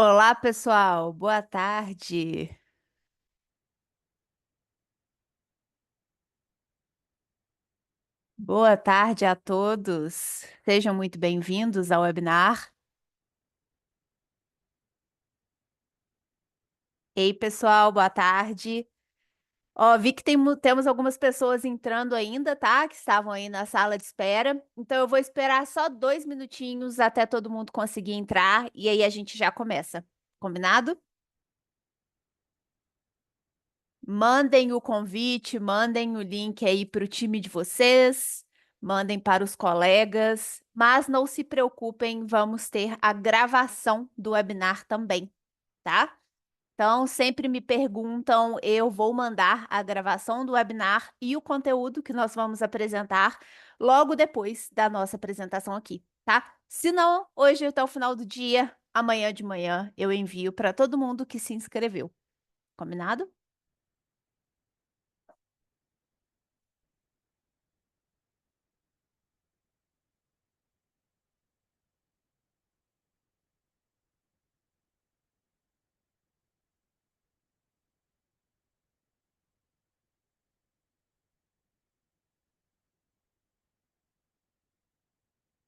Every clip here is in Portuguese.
Olá, pessoal. Boa tarde. Boa tarde a todos. Sejam muito bem-vindos ao webinar. Ei, pessoal, boa tarde. Ó, vi que temos algumas pessoas entrando ainda, tá? Que estavam aí na sala de espera. Então, eu vou esperar só 2 minutinhos até todo mundo conseguir entrar e aí a gente já começa. Combinado? Mandem o convite, mandem o link aí para o time de vocês, mandem para os colegas, mas não se preocupem, vamos ter a gravação do webinar também, tá? Então, sempre me perguntam, eu vou mandar a gravação do webinar e o conteúdo que nós vamos apresentar logo depois da nossa apresentação aqui, tá? Se não, hoje até o final do dia, amanhã de manhã, eu envio para todo mundo que se inscreveu. Combinado?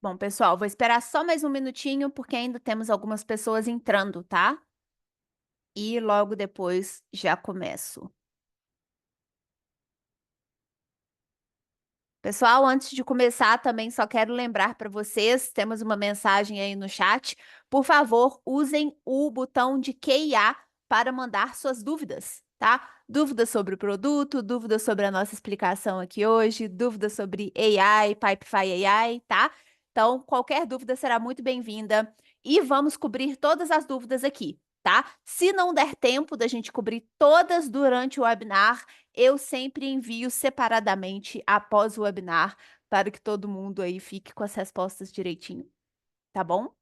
Bom, pessoal, vou esperar só mais um minutinho, porque ainda temos algumas pessoas entrando, tá? E logo depois já começo. Pessoal, antes de começar, também só quero lembrar para vocês, temos uma mensagem aí no chat. Por favor, usem o botão de Q&A para mandar suas dúvidas, tá? Dúvidas sobre o produto, dúvidas sobre a nossa explicação aqui hoje, dúvidas sobre AI, Pipefy AI, tá? Então, qualquer dúvida será muito bem-vinda e vamos cobrir todas as dúvidas aqui, tá? Se não der tempo da gente cobrir todas durante o webinar, eu sempre envio separadamente após o webinar para que todo mundo aí fique com as respostas direitinho, tá bom?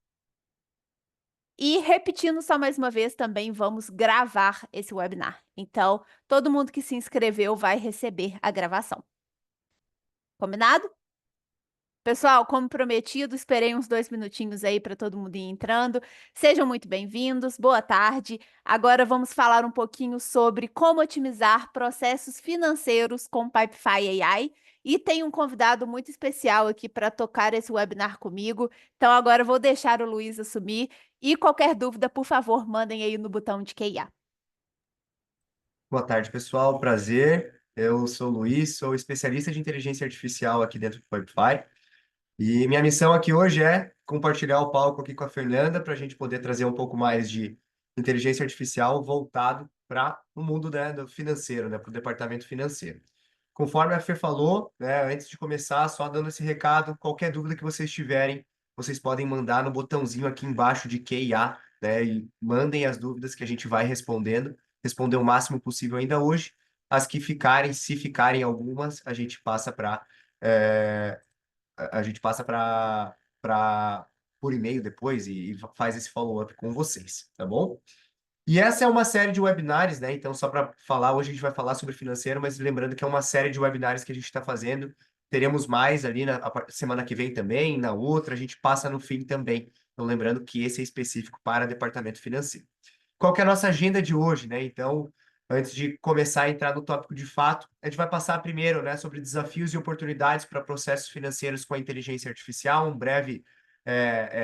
E repetindo só mais uma vez, também vamos gravar esse webinar. Então, todo mundo que se inscreveu vai receber a gravação. Combinado? Pessoal, como prometido, esperei uns 2 minutinhos aí para todo mundo ir entrando. Sejam muito bem-vindos, boa tarde. Agora vamos falar um pouquinho sobre como otimizar processos financeiros com Pipefy AI. E tem um convidado muito especial aqui para tocar esse webinar comigo. Então agora eu vou deixar o Luiz assumir. E qualquer dúvida, por favor, mandem aí no botão de Q&A. Boa tarde, pessoal. Prazer. Eu sou o Luiz, sou especialista de inteligência artificial aqui dentro do Pipefy. E minha missão aqui hoje é compartilhar o palco aqui com a Fernanda para a gente poder trazer um pouco mais de inteligência artificial voltado para o mundo, né, do financeiro, né, para o departamento financeiro. Conforme a Fê falou, né, antes de começar, só dando esse recado, qualquer dúvida que vocês tiverem, vocês podem mandar no botãozinho aqui embaixo de Q&A, né, e mandem as dúvidas que a gente vai responder o máximo possível ainda hoje. As que ficarem, se ficarem algumas, a gente passa para a gente passa para por e-mail depois e faz esse follow-up com vocês, tá bom? E essa é uma série de webinars, né? Então, só para falar, hoje a gente vai falar sobre financeiro, mas lembrando que é uma série de webinars que a gente está fazendo. Teremos mais ali na semana que vem também, na outra, a gente passa no fim também. Então, lembrando que esse é específico para departamento financeiro. Qual que é a nossa agenda de hoje, né? Então, antes de começar a entrar no tópico de fato, a gente vai passar primeiro, né, sobre desafios e oportunidades para processos financeiros com a inteligência artificial, um breve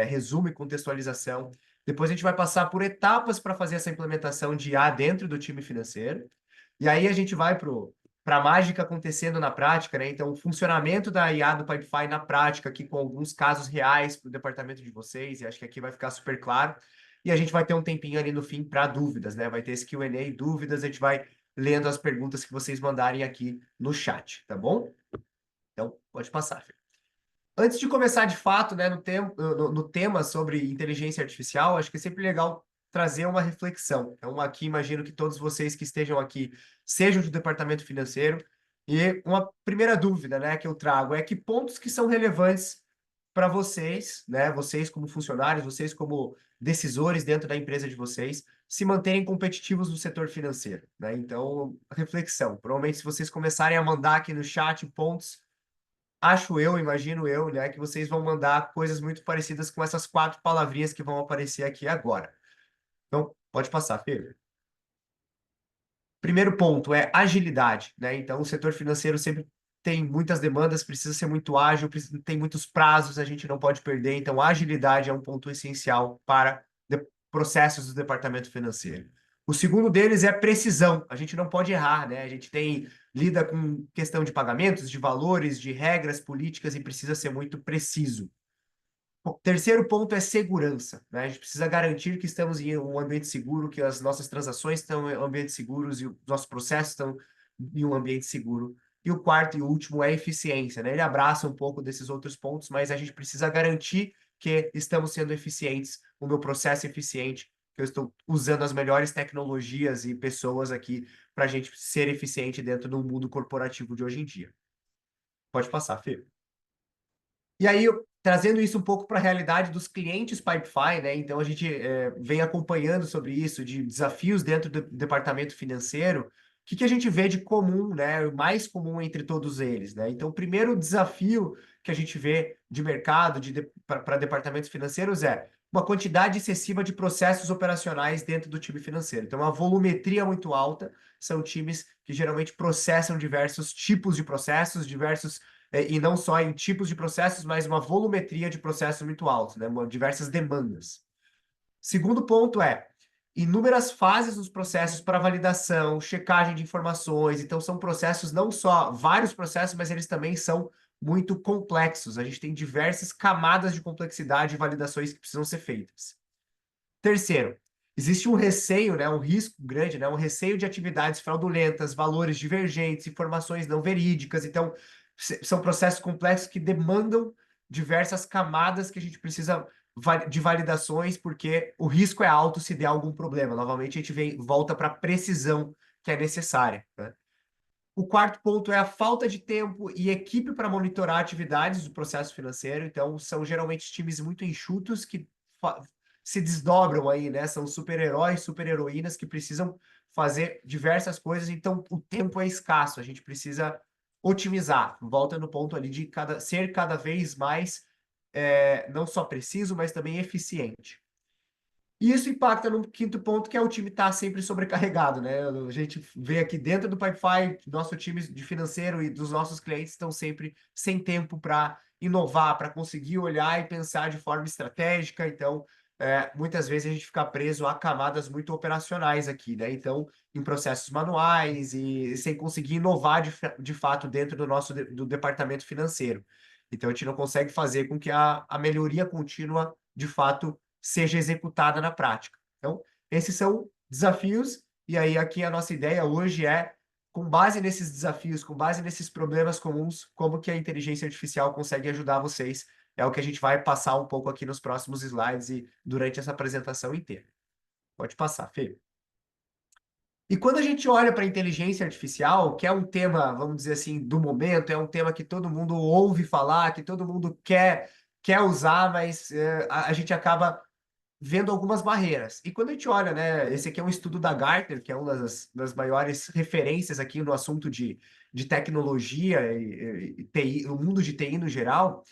resumo e contextualização. Depois a gente vai passar por etapas para fazer essa implementação de IA dentro do time financeiro. E aí a gente vai para a mágica acontecendo na prática, né? Então, o funcionamento da IA do Pipefy na prática, aqui com alguns casos reais para o departamento de vocês, e acho que aqui vai ficar super claro. E a gente vai ter um tempinho ali no fim para dúvidas, né? Vai ter esse Q&A e dúvidas, a gente vai lendo as perguntas que vocês mandarem aqui no chat, tá bom? Então, pode passar, Fê. Antes de começar de fato, né, no tema sobre inteligência artificial, acho que é sempre legal trazer uma reflexão. Então, aqui imagino que todos vocês que estejam aqui sejam do departamento financeiro. E uma primeira dúvida, né, que eu trago é que pontos que são relevantes para vocês, né, vocês como funcionários, vocês como decisores dentro da empresa de vocês, se manterem competitivos no setor financeiro, né? Então, reflexão. Provavelmente, se vocês começarem a mandar aqui no chat pontos, acho eu, imagino eu, né, que vocês vão mandar coisas muito parecidas com essas 4 palavrinhas que vão aparecer aqui agora. Então, pode passar, Fê. Primeiro ponto é agilidade, né? Então, o setor financeiro sempre tem muitas demandas, precisa ser muito ágil, tem muitos prazos, a gente não pode perder. Então, a agilidade é um ponto essencial para processos do departamento financeiro. O segundo deles é precisão. A gente não pode errar, né? A gente lida com questão de pagamentos, de valores, de regras políticas e precisa ser muito preciso. O terceiro ponto é segurança, né? A gente precisa garantir que estamos em um ambiente seguro, que as nossas transações estão em ambientes seguros e os nossos processos estão em um ambiente seguro. E o quarto e último é eficiência, né? Ele abraça um pouco desses outros pontos, mas a gente precisa garantir que estamos sendo eficientes, o meu processo é eficiente, que eu estou usando as melhores tecnologias e pessoas aqui para a gente ser eficiente dentro do mundo corporativo de hoje em dia. Pode passar, Fê. E aí, trazendo isso um pouco para a realidade dos clientes Pipefy, né? Então, a gente vem acompanhando sobre isso, de desafios dentro do departamento financeiro. O que que a gente vê de comum, né? O mais comum entre todos eles, né? Então, o primeiro desafio que a gente vê de mercado para departamentos financeiros é uma quantidade excessiva de processos operacionais dentro do time financeiro. Então, uma volumetria muito alta. São times que geralmente processam diversos tipos de processos, e não só em tipos de processos, mas uma volumetria de processos muito alta, né? Diversas demandas. Segundo ponto é inúmeras fases dos processos para validação, checagem de informações. Então, são processos, não só vários processos, mas eles também são muito complexos. A gente tem diversas camadas de complexidade e validações que precisam ser feitas. Terceiro, existe um receio, né, um risco grande, né, um receio de atividades fraudulentas, valores divergentes, informações não verídicas. Então, são processos complexos que demandam diversas camadas que a gente precisa de validações, porque o risco é alto se der algum problema. Novamente, a gente volta para a precisão que é necessária, né? O quarto ponto é a falta de tempo e equipe para monitorar atividades do processo financeiro. Então, são geralmente times muito enxutos que se desdobram aí, né? São super-heróis, super-heroínas que precisam fazer diversas coisas. Então, o tempo é escasso. A gente precisa otimizar. Volta no ponto ali de ser cada vez mais não só preciso, mas também eficiente. E isso impacta no quinto ponto, que é o time estar sempre sobrecarregado, né? A gente vê aqui dentro do Pipefy, nosso time de financeiro e dos nossos clientes estão sempre sem tempo para inovar, para conseguir olhar e pensar de forma estratégica. Então, muitas vezes a gente fica preso a camadas muito operacionais aqui, né? Então, em processos manuais e sem conseguir inovar de fato dentro do departamento financeiro. Então, a gente não consegue fazer com que a melhoria contínua, de fato, seja executada na prática. Então, esses são desafios, e aí aqui a nossa ideia hoje é, com base nesses desafios, com base nesses problemas comuns, como que a inteligência artificial consegue ajudar vocês. É o que a gente vai passar um pouco aqui nos próximos slides e durante essa apresentação inteira. Pode passar, Fê. E quando a gente olha para a inteligência artificial, que é um tema, vamos dizer assim, do momento, é um tema que todo mundo ouve falar, que todo mundo quer usar, mas a gente acaba vendo algumas barreiras. E quando a gente olha, né, esse aqui é um estudo da Gartner, que é uma das maiores referências aqui no assunto de tecnologia e TI, o mundo de TI no geral,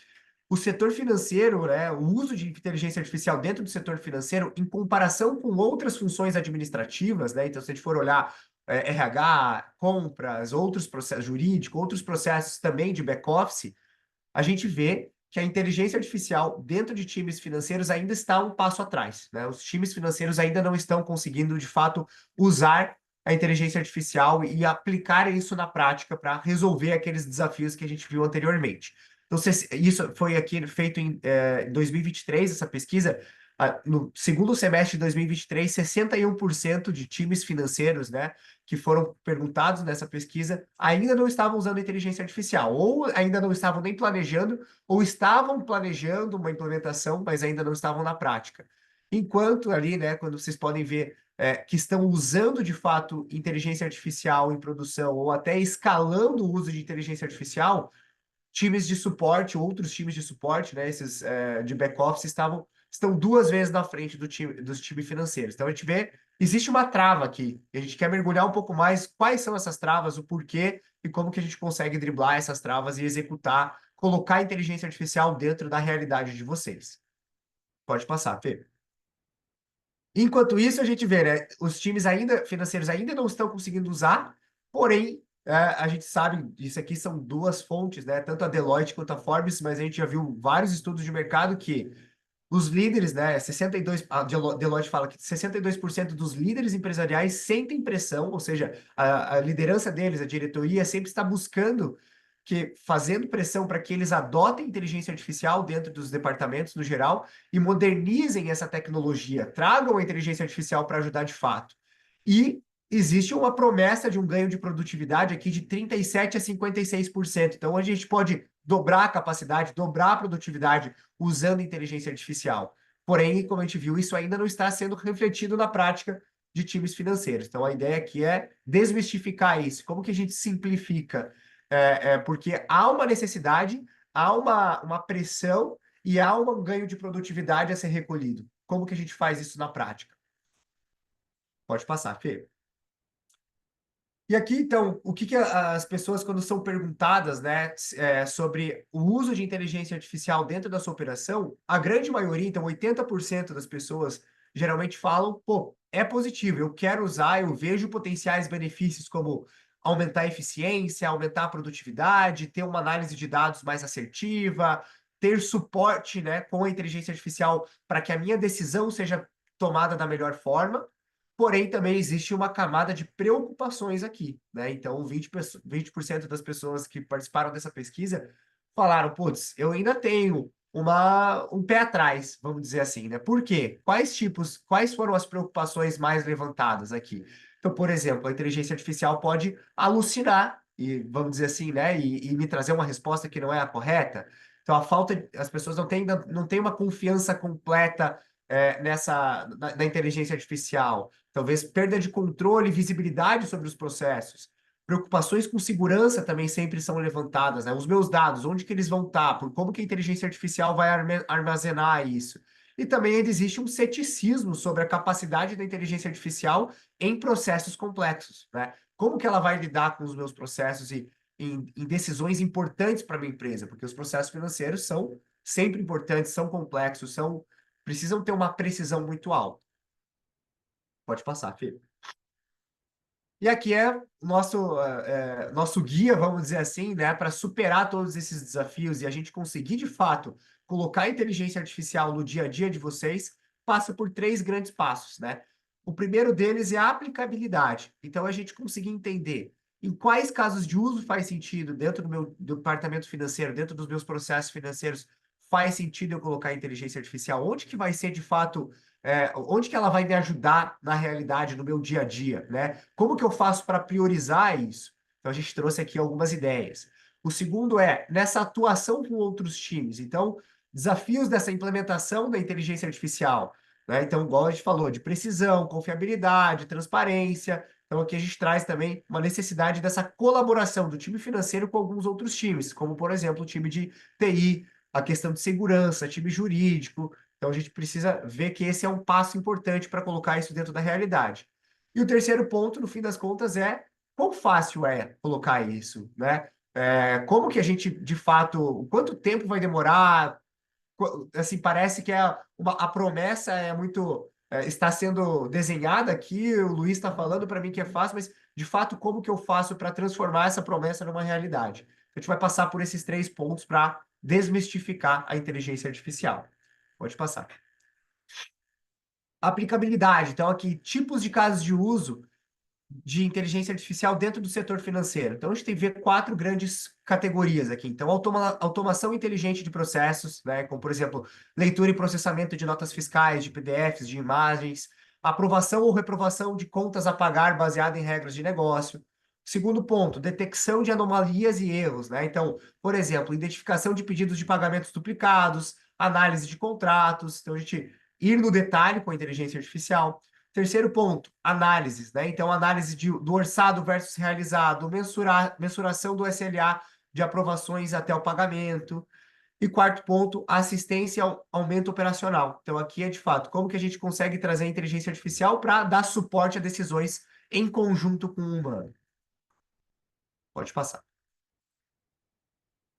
o setor financeiro, né, o uso de inteligência artificial dentro do setor financeiro, em comparação com outras funções administrativas, né, então se a gente for olhar RH, compras, outros processos jurídicos, outros processos também de back-office, a gente vê que a inteligência artificial dentro de times financeiros ainda está um passo atrás, né? Os times financeiros ainda não estão conseguindo, de fato, usar a inteligência artificial e aplicar isso na prática para resolver aqueles desafios que a gente viu anteriormente. Então, isso foi aqui feito em 2023, essa pesquisa. No segundo semestre de 2023, 61% de times financeiros, né, que foram perguntados nessa pesquisa ainda não estavam usando inteligência artificial, ou ainda não estavam nem planejando, ou estavam planejando uma implementação, mas ainda não estavam na prática. Enquanto ali, né, quando vocês podem ver que estão usando de fato inteligência artificial em produção, ou até escalando o uso de inteligência artificial, times de suporte, outros times de suporte, né, esses de back-office, estão duas vezes na frente dos times financeiros. Então, a gente vê, existe uma trava aqui, e a gente quer mergulhar um pouco mais quais são essas travas, o porquê e como que a gente consegue driblar essas travas e executar, colocar a inteligência artificial dentro da realidade de vocês. Pode passar, Fê. Enquanto isso, a gente vê, né, os times ainda financeiros ainda não estão conseguindo usar, porém, a gente sabe, isso aqui são duas fontes, né, tanto a Deloitte quanto a Forbes, mas a gente já viu vários estudos de mercado que os líderes, né, 62, a Deloitte fala que 62% dos líderes empresariais sentem pressão, ou seja, a liderança deles, a diretoria, sempre está buscando fazendo pressão para que eles adotem inteligência artificial dentro dos departamentos no geral e modernizem essa tecnologia, tragam a inteligência artificial para ajudar de fato. E existe uma promessa de um ganho de produtividade aqui de 37 a 56%. Então, a gente pode dobrar a capacidade, dobrar a produtividade usando inteligência artificial. Porém, como a gente viu, isso ainda não está sendo refletido na prática de times financeiros. Então, a ideia aqui é desmistificar isso. Como que a gente simplifica? Porque há uma necessidade, há uma pressão e há um ganho de produtividade a ser recolhido. Como que a gente faz isso na prática? Pode passar, Fê. E aqui, então, o que que as pessoas, quando são perguntadas, né, sobre o uso de inteligência artificial dentro da sua operação, a grande maioria, então 80% das pessoas, geralmente falam, pô, é positivo, eu quero usar, eu vejo potenciais benefícios como aumentar a eficiência, aumentar a produtividade, ter uma análise de dados mais assertiva, ter suporte, né, com a inteligência artificial para que a minha decisão seja tomada da melhor forma. Porém, também existe uma camada de preocupações aqui, né? Então, 20% das pessoas que participaram dessa pesquisa falaram, putz, eu ainda tenho um pé atrás, vamos dizer assim, né? Por quê? Quais foram as preocupações mais levantadas aqui? Então, por exemplo, a inteligência artificial pode alucinar, e vamos dizer assim, né? E me trazer uma resposta que não é a correta. Então, as pessoas não têm uma confiança completa na inteligência artificial. Talvez perda de controle e visibilidade sobre os processos. Preocupações com segurança também sempre são levantadas, né? Os meus dados, onde que eles vão estar? Como que a inteligência artificial vai armazenar isso? E também ainda existe um ceticismo sobre a capacidade da inteligência artificial em processos complexos, né? Como que ela vai lidar com os meus processos e em decisões importantes para a minha empresa? Porque os processos financeiros são sempre importantes, são complexos, precisam ter uma precisão muito alta. Pode passar, Felipe. E aqui é o nosso guia, vamos dizer assim, né, para superar todos esses desafios e a gente conseguir, de fato, colocar a inteligência artificial no dia a dia de vocês, passa por três grandes passos, né? O primeiro deles é a aplicabilidade. Então, a gente conseguir entender em quais casos de uso faz sentido dentro do meu departamento financeiro, dentro dos meus processos financeiros, faz sentido eu colocar a inteligência artificial, onde que vai ser, de fato, onde que ela vai me ajudar na realidade, no meu dia a dia, né? Como que eu faço para priorizar isso? Então, a gente trouxe aqui algumas ideias. O segundo é nessa atuação com outros times. Então, desafios dessa implementação da inteligência artificial, né? Então, igual a gente falou, de precisão, confiabilidade, transparência. Então, aqui a gente traz também uma necessidade dessa colaboração do time financeiro com alguns outros times, como, por exemplo, o time de TI, a questão de segurança, time jurídico. Então, a gente precisa ver que esse é um passo importante para colocar isso dentro da realidade. E o terceiro ponto, no fim das contas, é quão fácil é colocar isso, né? Como que a gente, de fato, quanto tempo vai demorar? Assim, parece que a promessa é muito, está sendo desenhada aqui, o Luiz está falando para mim que é fácil, mas, de fato, como que eu faço para transformar essa promessa numa realidade? A gente vai passar por esses três pontos para desmistificar a inteligência artificial. Pode passar. Aplicabilidade. Então, aqui, tipos de casos de uso de inteligência artificial dentro do setor financeiro. Então, a gente tem que ver quatro grandes categorias aqui. Então, automação inteligente de processos, né? Como, por exemplo, leitura e processamento de notas fiscais, de PDFs, de imagens, aprovação ou reprovação de contas a pagar baseada em regras de negócio. Segundo ponto, detecção de anomalias e erros, né? Então, por exemplo, identificação de pedidos de pagamentos duplicados, análise de contratos. Então, a gente ir no detalhe com a inteligência artificial. Terceiro ponto, análises, né? Então, análise do orçado versus realizado, mensuração do SLA de aprovações até o pagamento. E quarto ponto, assistência ao aumento operacional. Então, aqui é de fato, como que a gente consegue trazer a inteligência artificial para dar suporte a decisões em conjunto com o humano. Pode passar.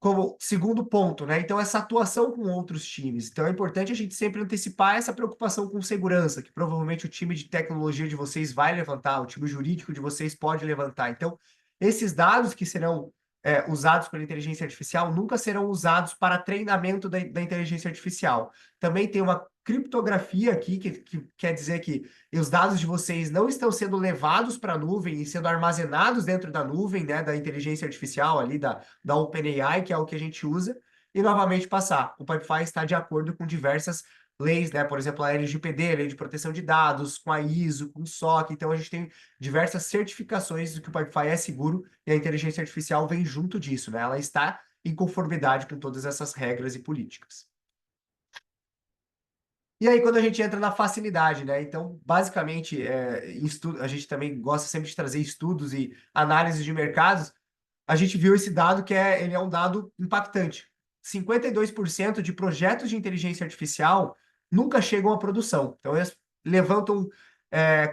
como segundo ponto, né? Então, essa atuação com outros times. Então, é importante a gente sempre antecipar essa preocupação com segurança, que provavelmente o time de tecnologia de vocês vai levantar, o time jurídico de vocês pode levantar. Então, esses dados que serão usados pela inteligência artificial nunca serão usados para treinamento da inteligência artificial. Também tem uma criptografia aqui, que quer dizer que os dados de vocês não estão sendo levados para a nuvem e sendo armazenados dentro da nuvem, né, da inteligência artificial ali, da OpenAI, que é o que a gente usa, e novamente passar. O Pipefy está de acordo com diversas leis, né? Por exemplo, a LGPD, Lei de Proteção de Dados, com a ISO, com o SOC. Então, a gente tem diversas certificações de que o Pipefy é seguro e a inteligência artificial vem junto disso, né? Ela está em conformidade com todas essas regras e políticas. E aí, quando a gente entra na facilidade, né? Então, basicamente, a gente também gosta sempre de trazer estudos e análises de mercados. A gente viu esse dado ele é um dado impactante. 52% de projetos de inteligência artificial nunca chegam à produção. Então, eles levantam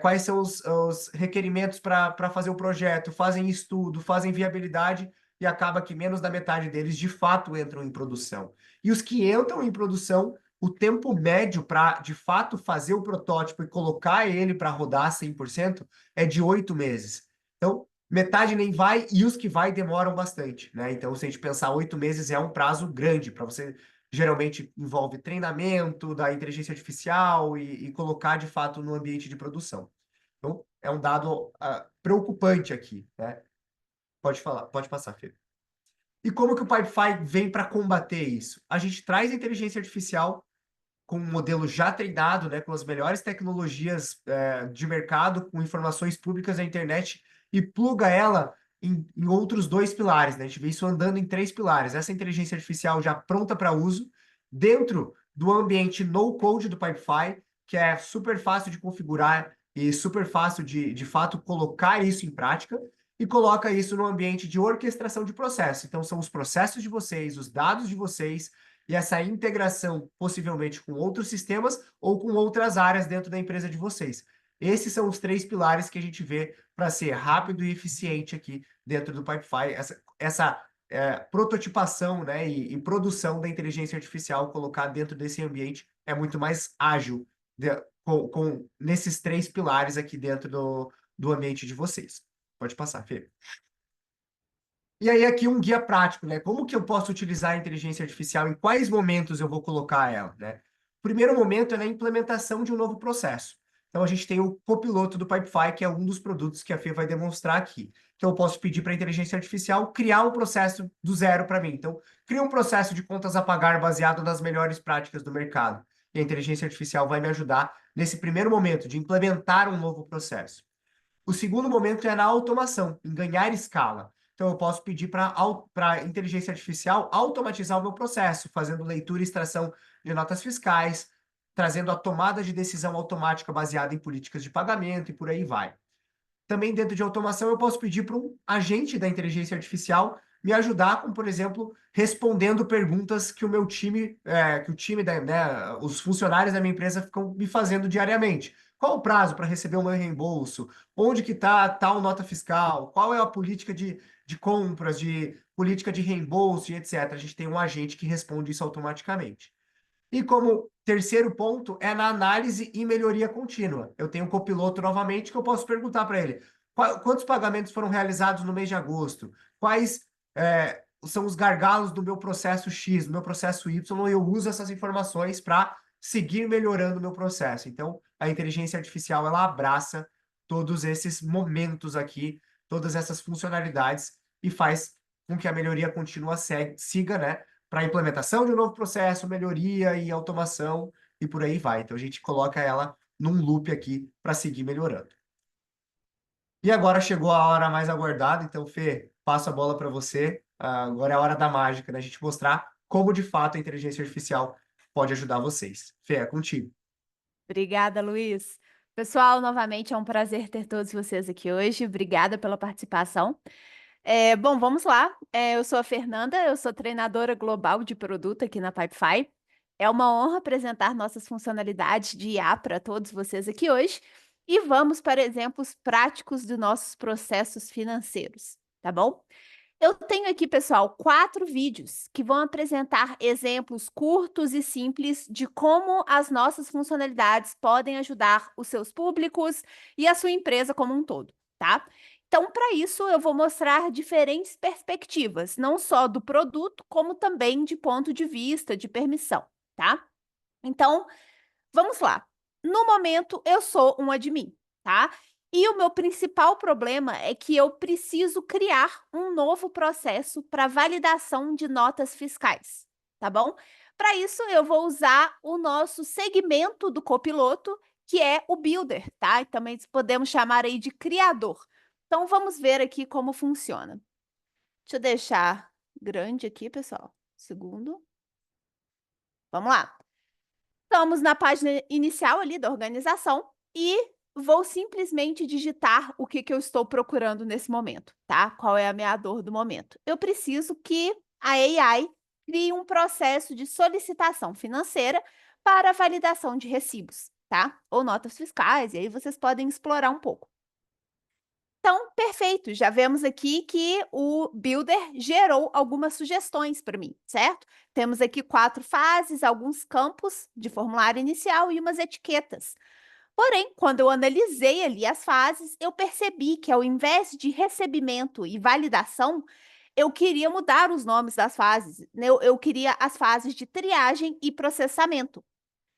quais são os requerimentos para fazer o projeto, fazem estudo, fazem viabilidade, e acaba que menos da metade deles, de fato, entram em produção. E os que entram em produção, o tempo médio para, de fato, fazer o protótipo e colocar ele para rodar 100% é de 8 meses. Então, metade nem vai, e os que vai demoram bastante, né? Então, se a gente pensar 8 meses é um prazo grande para você, geralmente envolve treinamento da inteligência artificial e colocar de fato no ambiente de produção. Então, é um dado preocupante aqui, né? Pode falar, pode passar, Fê. E como que o Pipefy vem para combater isso? A gente traz a inteligência artificial com um modelo já treinado, né, com as melhores tecnologias de mercado, com informações públicas da internet, e pluga ela em outros dois pilares, né? A gente vê isso andando em três pilares. Essa inteligência artificial já pronta para uso, dentro do ambiente no-code do Pipefy, que é super fácil de configurar e super fácil de fato, colocar isso em prática, e coloca isso no ambiente de orquestração de processo. Então, são os processos de vocês, os dados de vocês, e essa integração, possivelmente, com outros sistemas ou com outras áreas dentro da empresa de vocês. Esses são os três pilares que a gente vê para ser rápido e eficiente aqui dentro do Pipefy. Essa prototipação, né, e produção da inteligência artificial colocar dentro desse ambiente é muito mais ágil nesses três pilares aqui dentro do ambiente de vocês. Pode passar, Fê. E aí, aqui um guia prático, né? Como que eu posso utilizar a inteligência artificial? Em quais momentos eu vou colocar ela, né? O primeiro momento é na implementação de um novo processo. Então, a gente tem o copiloto do Pipefy, que é um dos produtos que a Fê vai demonstrar aqui. Então, eu posso pedir para a inteligência artificial criar um processo do zero para mim. Então, cria um processo de contas a pagar baseado nas melhores práticas do mercado. E a inteligência artificial vai me ajudar nesse primeiro momento de implementar um novo processo. O segundo momento é na automação, em ganhar escala. Então, eu posso pedir para a inteligência artificial automatizar o meu processo, fazendo leitura e extração de notas fiscais, trazendo a tomada de decisão automática baseada em políticas de pagamento e por aí vai. Também, dentro de automação, eu posso pedir para um agente da inteligência artificial me ajudar com, por exemplo, respondendo perguntas que o meu time, os funcionários da minha empresa ficam me fazendo diariamente. Qual o prazo para receber o meu reembolso? Onde que está tal nota fiscal? Qual é a política de compras, de política de reembolso e etc. A gente tem um agente que responde isso automaticamente. E como terceiro ponto é na análise e melhoria contínua. Eu tenho um copiloto novamente que eu posso perguntar para ele quantos pagamentos foram realizados no mês de agosto, quais são os gargalos do meu processo X, do meu processo Y, e eu uso essas informações para seguir melhorando o meu processo. Então, a inteligência artificial, ela abraça todos esses momentos aqui, todas essas funcionalidades, e faz com que a melhoria contínua siga, né, para a implementação de um novo processo, melhoria e automação, e por aí vai. Então, a gente coloca ela num loop aqui para seguir melhorando. E agora chegou a hora mais aguardada, então, Fê, passo a bola para você. Agora é a hora da mágica, da gente mostrar como, de fato, a inteligência artificial pode ajudar vocês. Fê, é contigo. Obrigada, Luiz. Pessoal, novamente é um prazer ter todos vocês aqui hoje. Obrigada pela participação. Bom, vamos lá. Eu sou a Fernanda, eu sou treinadora global de produto aqui na Pipefy. É uma honra apresentar nossas funcionalidades de IA para todos vocês aqui hoje. E vamos para exemplos práticos dos nossos processos financeiros, tá bom? Eu tenho aqui, pessoal, 4 vídeos que vão apresentar exemplos curtos e simples de como as nossas funcionalidades podem ajudar os seus públicos e a sua empresa como um todo, tá? Então, para isso, eu vou mostrar diferentes perspectivas, não só do produto, como também de ponto de vista, de permissão, tá? Então, vamos lá. No momento, eu sou um admin, tá? E o meu principal problema é que eu preciso criar um novo processo para validação de notas fiscais, tá bom? Para isso, eu vou usar o nosso segmento do copiloto, que é o builder, tá? E também podemos chamar aí de criador. Então, vamos ver aqui como funciona. Deixa eu deixar grande aqui, pessoal. Segundo. Vamos lá. Estamos na página inicial ali da organização e vou simplesmente digitar o que eu estou procurando nesse momento, tá? Qual é a minha dor do momento? Eu preciso que a AI crie um processo de solicitação financeira para validação de recibos, tá? Ou notas fiscais, e aí vocês podem explorar um pouco. Então, perfeito, já vemos aqui que o Builder gerou algumas sugestões para mim, certo? Temos aqui 4 fases, alguns campos de formulário inicial e umas etiquetas. Porém, quando eu analisei ali as fases, eu percebi que ao invés de recebimento e validação, eu queria mudar os nomes das fases, né? Eu queria as fases de triagem e processamento.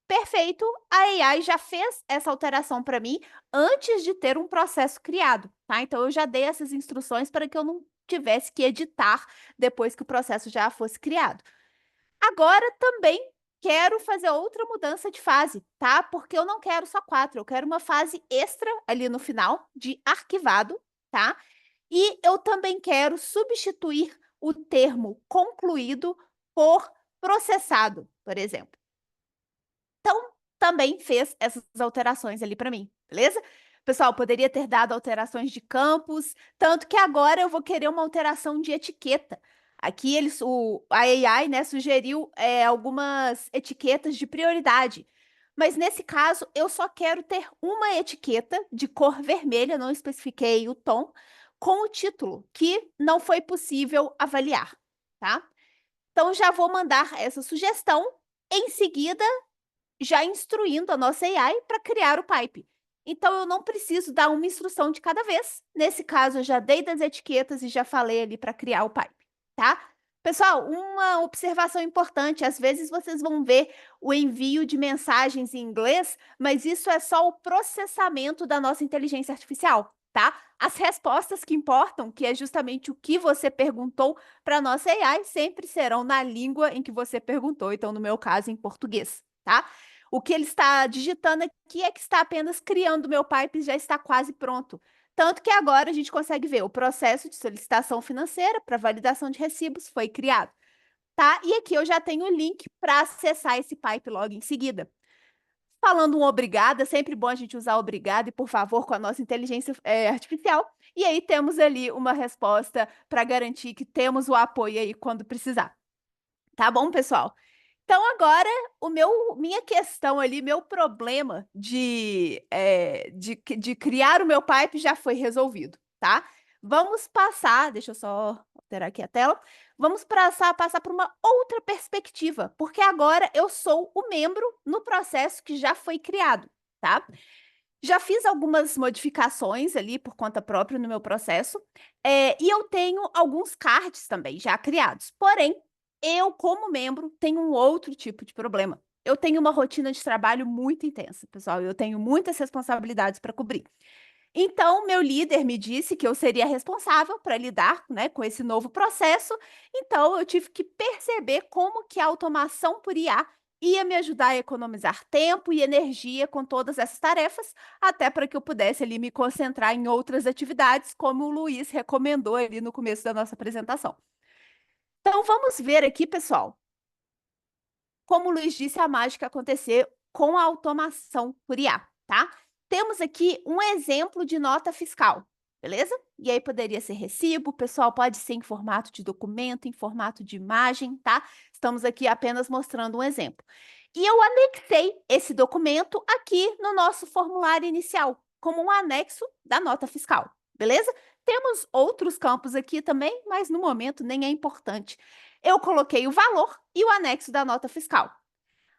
Perfeito, a AI já fez essa alteração para mim antes de ter um processo criado, tá? Então, eu já dei essas instruções para que eu não tivesse que editar depois que o processo já fosse criado. Agora, também quero fazer outra mudança de fase, tá? Porque eu não quero só 4, eu quero uma fase extra ali no final de arquivado, tá? E eu também quero substituir o termo concluído por processado, por exemplo. Então, também fez essas alterações ali para mim, beleza? Pessoal, poderia ter dado alterações de campos, tanto que agora eu vou querer uma alteração de etiqueta. Aqui a AI, né, sugeriu algumas etiquetas de prioridade, mas nesse caso eu só quero ter uma etiqueta de cor vermelha, não especifiquei o tom, com o título, que não foi possível avaliar, tá? Então já vou mandar essa sugestão. Em seguida, já instruindo a nossa AI para criar o pipe. Então, eu não preciso dar uma instrução de cada vez. Nesse caso, eu já dei das etiquetas e já falei ali para criar o pipe, tá? Pessoal, uma observação importante, às vezes vocês vão ver o envio de mensagens em inglês, mas isso é só o processamento da nossa inteligência artificial, tá? As respostas que importam, que é justamente o que você perguntou para a nossa AI, sempre serão na língua em que você perguntou, então, no meu caso, em português, tá? O que ele está digitando aqui é que está apenas criando o meu pipe e já está quase pronto. Tanto que agora a gente consegue ver o processo de solicitação financeira para validação de recibos foi criado, tá? E aqui eu já tenho o link para acessar esse pipe logo em seguida. Falando um obrigado, é sempre bom a gente usar obrigado e por favor com a nossa inteligência artificial. E aí temos ali uma resposta para garantir que temos o apoio aí quando precisar. Tá bom, pessoal? Então, agora, minha questão ali, meu problema de criar o meu pipe já foi resolvido, tá? Vamos passar, deixa eu só alterar aqui a tela, vamos passar para uma outra perspectiva, porque agora eu sou o membro no processo que já foi criado, tá? Já fiz algumas modificações ali por conta própria no meu processo, e eu tenho alguns cards também já criados. Porém, eu, como membro, tenho um outro tipo de problema. Eu tenho uma rotina de trabalho muito intensa, pessoal. Eu tenho muitas responsabilidades para cobrir. Então, meu líder me disse que eu seria responsável para lidar, né, com esse novo processo. Então, eu tive que perceber como que a automação por IA ia me ajudar a economizar tempo e energia com todas essas tarefas, até para que eu pudesse ali me concentrar em outras atividades, como o Luiz recomendou ali no começo da nossa apresentação. Então, vamos ver aqui, pessoal, como o Luiz disse, a mágica acontecer com a automação por IA, tá? Temos aqui um exemplo de nota fiscal, beleza? E aí poderia ser recibo, pessoal, pode ser em formato de documento, em formato de imagem, tá? Estamos aqui apenas mostrando um exemplo. E eu anexei esse documento aqui no nosso formulário inicial, como um anexo da nota fiscal, beleza? Temos outros campos aqui também, mas no momento nem é importante. Eu coloquei o valor e o anexo da nota fiscal.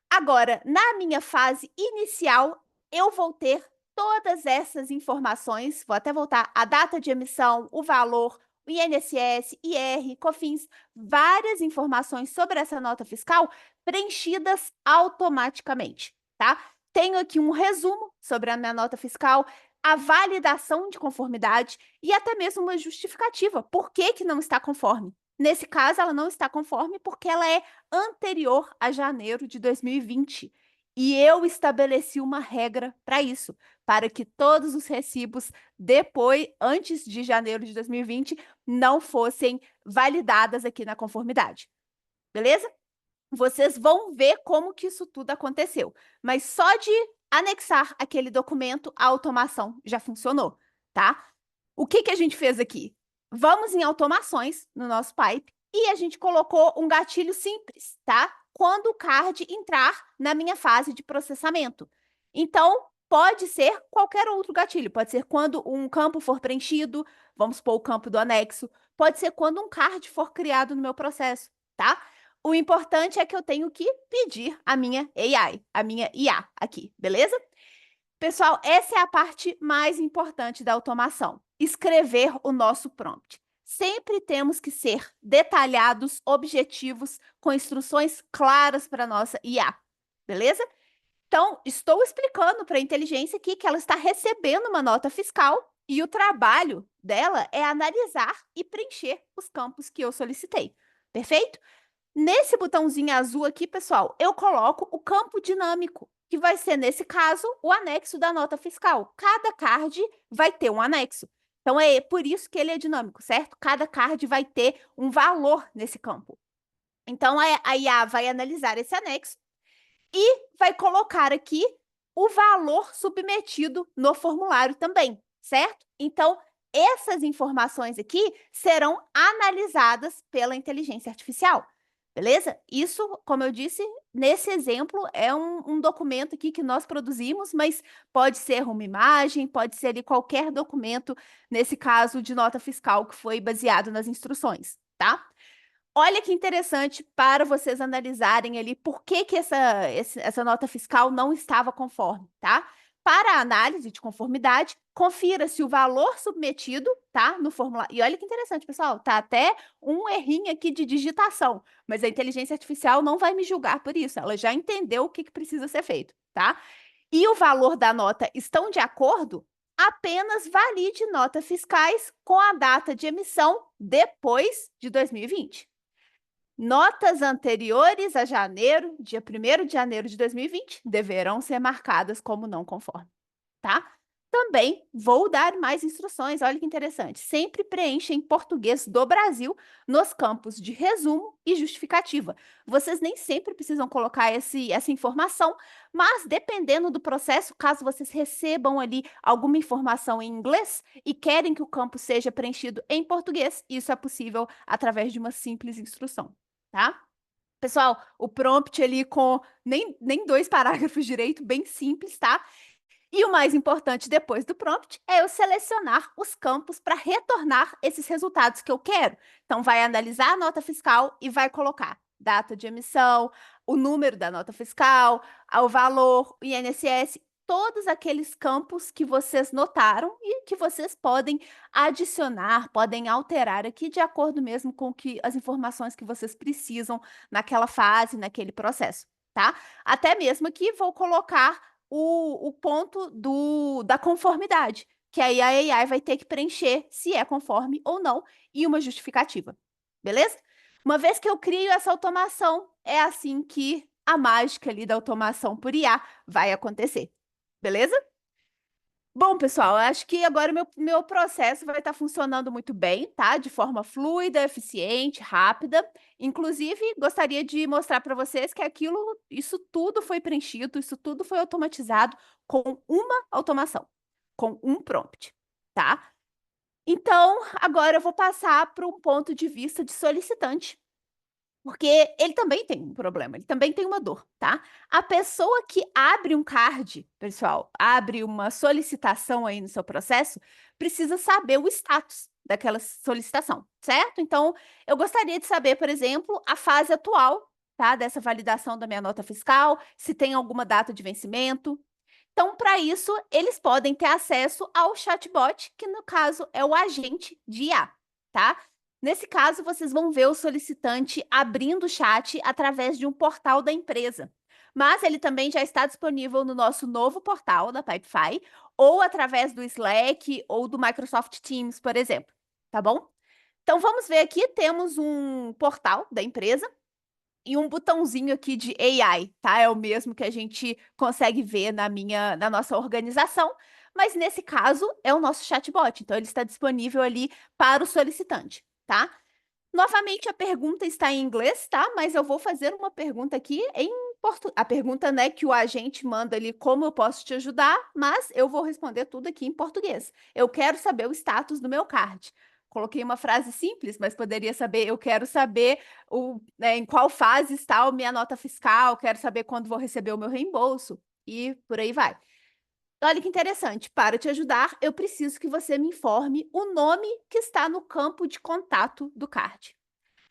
Agora, na minha fase inicial, eu vou ter todas essas informações, vou até voltar, a data de emissão, o valor, o INSS, IR, COFINS, várias informações sobre essa nota fiscal preenchidas automaticamente, tá? Tenho aqui um resumo sobre a minha nota fiscal, a validação de conformidade e até mesmo uma justificativa. Por que que não está conforme? Nesse caso, ela não está conforme porque ela é anterior a janeiro de 2020. E eu estabeleci uma regra para isso, para que todos os recibos antes de janeiro de 2020, não fossem validadas aqui na conformidade. Beleza? Vocês vão ver como que isso tudo aconteceu. Mas só de anexar aquele documento, a automação já funcionou, tá? O que que a gente fez aqui? Vamos em automações no nosso pipe e a gente colocou um gatilho simples, tá? Quando o card entrar na minha fase de processamento. Então, pode ser qualquer outro gatilho. Pode ser quando um campo for preenchido, vamos supor o campo do anexo. Pode ser quando um card for criado no meu processo, tá? O importante é que eu tenho que pedir a minha AI, a minha IA aqui, beleza? Pessoal, essa é a parte mais importante da automação, escrever o nosso prompt. Sempre temos que ser detalhados, objetivos, com instruções claras para a nossa IA, beleza? Então, estou explicando para a inteligência aqui que ela está recebendo uma nota fiscal e o trabalho dela é analisar e preencher os campos que eu solicitei, perfeito? Nesse botãozinho azul aqui, pessoal, eu coloco o campo dinâmico, que vai ser, nesse caso, o anexo da nota fiscal. Cada card vai ter um anexo. Então, é por isso que ele é dinâmico, certo? Cada card vai ter um valor nesse campo. Então, a IA vai analisar esse anexo e vai colocar aqui o valor submetido no formulário também, certo? Então, essas informações aqui serão analisadas pela inteligência artificial. Beleza? Isso, como eu disse, nesse exemplo, é um documento aqui que nós produzimos, mas pode ser uma imagem, pode ser ali qualquer documento, nesse caso de nota fiscal, que foi baseado nas instruções, tá? Olha que interessante para vocês analisarem ali por que que essa nota fiscal não estava conforme, tá? Para a análise de conformidade, confira se o valor submetido, tá, no formulário. E olha que interessante, pessoal, tá até um errinho aqui de digitação, mas a inteligência artificial não vai me julgar por isso, ela já entendeu o que que precisa ser feito, tá? E o valor da nota estão de acordo? Apenas valide notas fiscais com a data de emissão depois de 2020. Notas anteriores a janeiro, dia 1º de janeiro de 2020, deverão ser marcadas como não conforme, tá? Também vou dar mais instruções, olha que interessante. Sempre preencha em português do Brasil nos campos de resumo e justificativa. Vocês nem sempre precisam colocar essa informação, mas dependendo do processo, caso vocês recebam ali alguma informação em inglês e querem que o campo seja preenchido em português, isso é possível através de uma simples instrução, tá? Pessoal, o prompt ali com nem 2 parágrafos direito, bem simples, tá? E o mais importante depois do prompt é eu selecionar os campos para retornar esses resultados que eu quero. Então, vai analisar a nota fiscal e vai colocar data de emissão, o número da nota fiscal, o valor, o INSS, todos aqueles campos que vocês notaram e que vocês podem adicionar, podem alterar aqui de acordo mesmo com as informações que vocês precisam naquela fase, naquele processo, tá? Até mesmo aqui vou colocar o ponto da conformidade, que aí a AI vai ter que preencher se é conforme ou não e uma justificativa, beleza? Uma vez que eu crio essa automação, é assim que a mágica ali da automação por IA vai acontecer, beleza? Bom, pessoal, eu acho que agora o meu processo vai estar funcionando muito bem, tá? De forma fluida, eficiente, rápida. Inclusive, gostaria de mostrar para vocês que isso tudo foi preenchido, isso tudo foi automatizado com uma automação, com um prompt, tá? Então, agora eu vou passar para um ponto de vista de solicitante, porque ele também tem um problema, ele também tem uma dor, tá? A pessoa que abre um card, pessoal, abre uma solicitação aí no seu processo, precisa saber o status daquela solicitação, certo? Então, eu gostaria de saber, por exemplo, a fase atual, tá, dessa validação da minha nota fiscal, se tem alguma data de vencimento. Então, para isso, eles podem ter acesso ao chatbot, que no caso é o agente de IA, tá? Nesse caso, vocês vão ver o solicitante abrindo o chat através de um portal da empresa. Mas ele também já está disponível no nosso novo portal da Pipefy, ou através do Slack ou do Microsoft Teams, por exemplo, tá bom? Então, vamos ver aqui, temos um portal da empresa e um botãozinho aqui de AI, tá? É o mesmo que a gente consegue ver na nossa organização, mas nesse caso é o nosso chatbot, então ele está disponível ali para o solicitante, tá? Novamente, a pergunta está em inglês, tá? Mas eu vou fazer uma pergunta aqui em português. A pergunta, né, que o agente manda ali, como eu posso te ajudar, mas eu vou responder tudo aqui em português. Eu quero saber o status do meu card. Coloquei uma frase simples, mas poderia saber, eu quero saber em qual fase está a minha nota fiscal, quero saber quando vou receber o meu reembolso, e por aí vai. Olha que interessante, para te ajudar, eu preciso que você me informe o nome que está no campo de contato do card.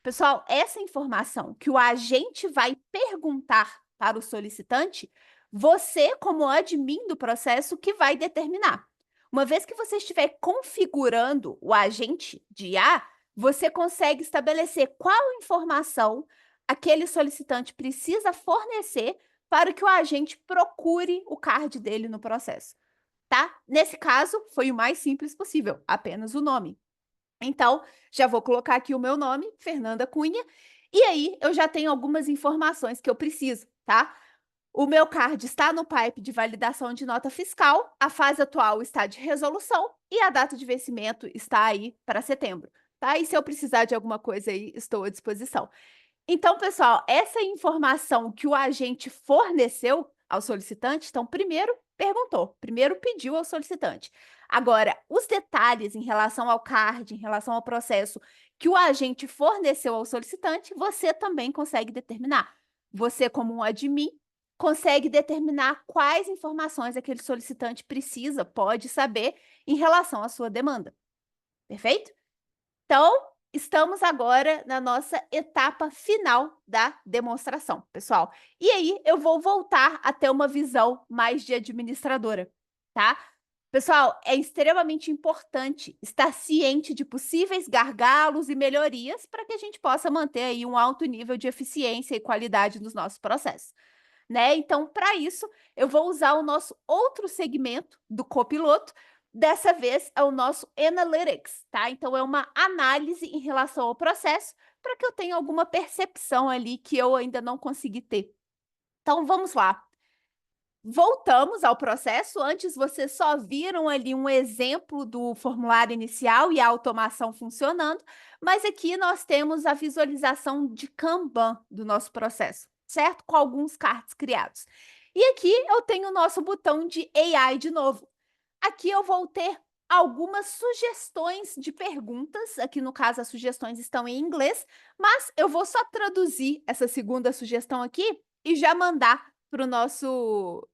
Pessoal, essa informação que o agente vai perguntar para o solicitante, você, como admin do processo, que vai determinar. Uma vez que você estiver configurando o agente de IA, você consegue estabelecer qual informação aquele solicitante precisa fornecer para que o agente procure o card dele no processo, tá? Nesse caso, foi o mais simples possível, apenas o nome. Então, já vou colocar aqui o meu nome, Fernanda Cunha, e aí eu já tenho algumas informações que eu preciso, tá? O meu card está no pipe de validação de nota fiscal, a fase atual está de resolução e a data de vencimento está aí para setembro, tá? E se eu precisar de alguma coisa aí, estou à disposição. Então, pessoal, essa informação que o agente forneceu ao solicitante, então, primeiro perguntou, primeiro pediu ao solicitante. Agora, os detalhes em relação ao card, em relação ao processo que o agente forneceu ao solicitante, você também consegue determinar. Você, como um admin, consegue determinar quais informações aquele solicitante precisa, pode saber em relação à sua demanda. Perfeito? Então, estamos agora na nossa etapa final da demonstração, pessoal. E aí, eu vou voltar a ter uma visão mais de administradora, tá? Pessoal, é extremamente importante estar ciente de possíveis gargalos e melhorias para que a gente possa manter aí um alto nível de eficiência e qualidade nos nossos processos, né? Então, para isso, eu vou usar o nosso outro segmento do copiloto. Dessa vez é o nosso Analytics, tá? Então, é uma análise em relação ao processo para que eu tenha alguma percepção ali que eu ainda não consegui ter. Então, vamos lá. Voltamos ao processo. Antes, vocês só viram ali um exemplo do formulário inicial e a automação funcionando, mas aqui nós temos a visualização de Kanban do nosso processo, certo? Com alguns cards criados. E aqui eu tenho o nosso botão de AI de novo. Aqui eu vou ter algumas sugestões de perguntas. Aqui, no caso, as sugestões estão em inglês, mas eu vou só traduzir essa segunda sugestão aqui e já mandar para o nosso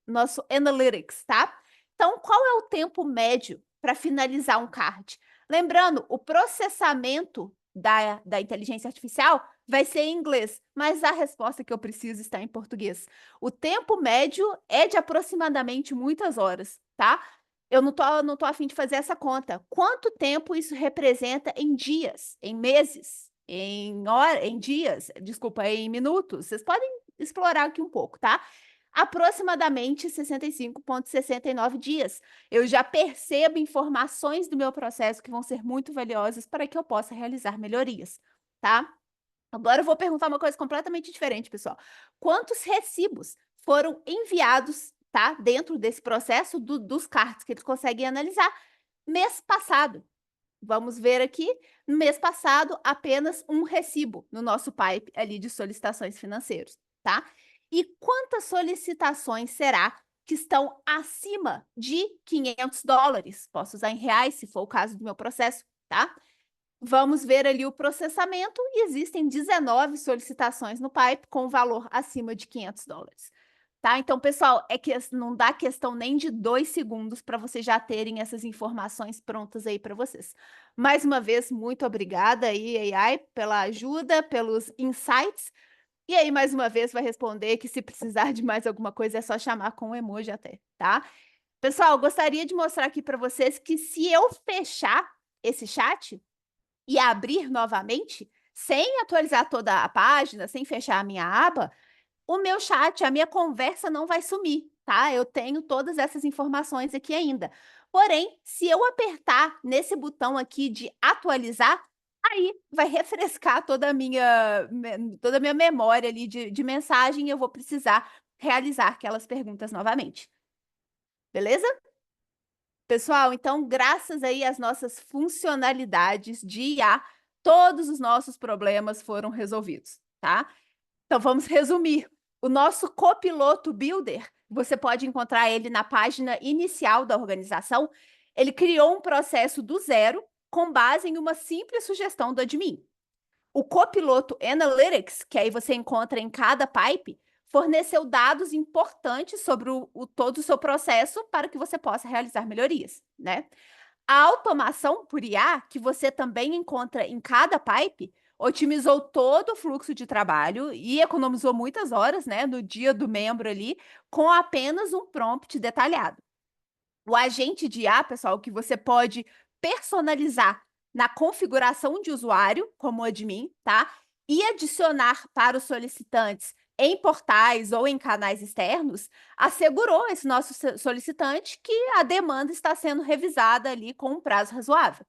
Analytics, tá? Então, qual é o tempo médio para finalizar um card? Lembrando, o processamento da inteligência artificial vai ser em inglês, mas a resposta que eu preciso está em português. O tempo médio é de aproximadamente muitas horas, tá? Eu não tô a fim de fazer essa conta. Quanto tempo isso representa em dias, em meses, em horas, em dias, desculpa, em minutos? Vocês podem explorar aqui um pouco, tá? Aproximadamente 65,69 dias. Eu já percebo informações do meu processo que vão ser muito valiosas para que eu possa realizar melhorias, tá? Agora eu vou perguntar uma coisa completamente diferente, pessoal. Quantos recibos foram enviados, tá, dentro desse processo dos cards que eles conseguem analisar mês passado? Vamos ver aqui, no mês passado, apenas um recibo no nosso pipe ali de solicitações financeiras, tá? E quantas solicitações será que estão acima de $500? Posso usar em reais, se for o caso do meu processo, tá? Vamos ver ali o processamento e existem 19 solicitações no pipe com valor acima de $500. Tá? Então, pessoal, é que não dá questão nem de 2 segundos para vocês já terem essas informações prontas aí para vocês. Mais uma vez, muito obrigada aí, AI, pela ajuda, pelos insights. E aí, mais uma vez, vai responder que se precisar de mais alguma coisa, é só chamar com um emoji até, tá? Pessoal, gostaria de mostrar aqui para vocês que se eu fechar esse chat e abrir novamente, sem atualizar toda a página, sem fechar a minha aba, o meu chat, a minha conversa não vai sumir, tá? Eu tenho todas essas informações aqui ainda. Porém, se eu apertar nesse botão aqui de atualizar, aí vai refrescar toda a minha memória ali de mensagem e eu vou precisar realizar aquelas perguntas novamente. Beleza? Pessoal, então, graças aí às nossas funcionalidades de IA, todos os nossos problemas foram resolvidos, tá? Então, vamos resumir. O nosso copiloto Builder, você pode encontrar ele na página inicial da organização. Ele criou um processo do zero com base em uma simples sugestão do admin. O copiloto Analytics, que aí você encontra em cada pipe, forneceu dados importantes sobre todo o seu processo para que você possa realizar melhorias, né? A automação por IA, que você também encontra em cada pipe, otimizou todo o fluxo de trabalho e economizou muitas horas, né, no dia do membro ali, com apenas um prompt detalhado. O agente de IA, pessoal, que você pode personalizar na configuração de usuário, como admin, tá? E adicionar para os solicitantes em portais ou em canais externos, assegurou esse nosso solicitante que a demanda está sendo revisada ali com um prazo razoável.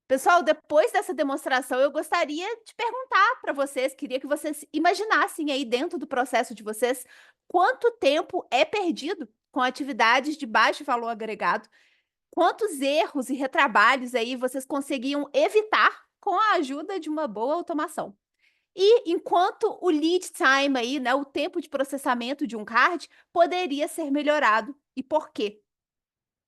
Pessoal, depois dessa demonstração, eu gostaria de perguntar para vocês, queria que vocês imaginassem aí dentro do processo de vocês quanto tempo é perdido com atividades de baixo valor agregado, quantos erros e retrabalhos aí vocês conseguiam evitar com a ajuda de uma boa automação. E enquanto o lead time aí, né, o tempo de processamento de um card poderia ser melhorado e por quê?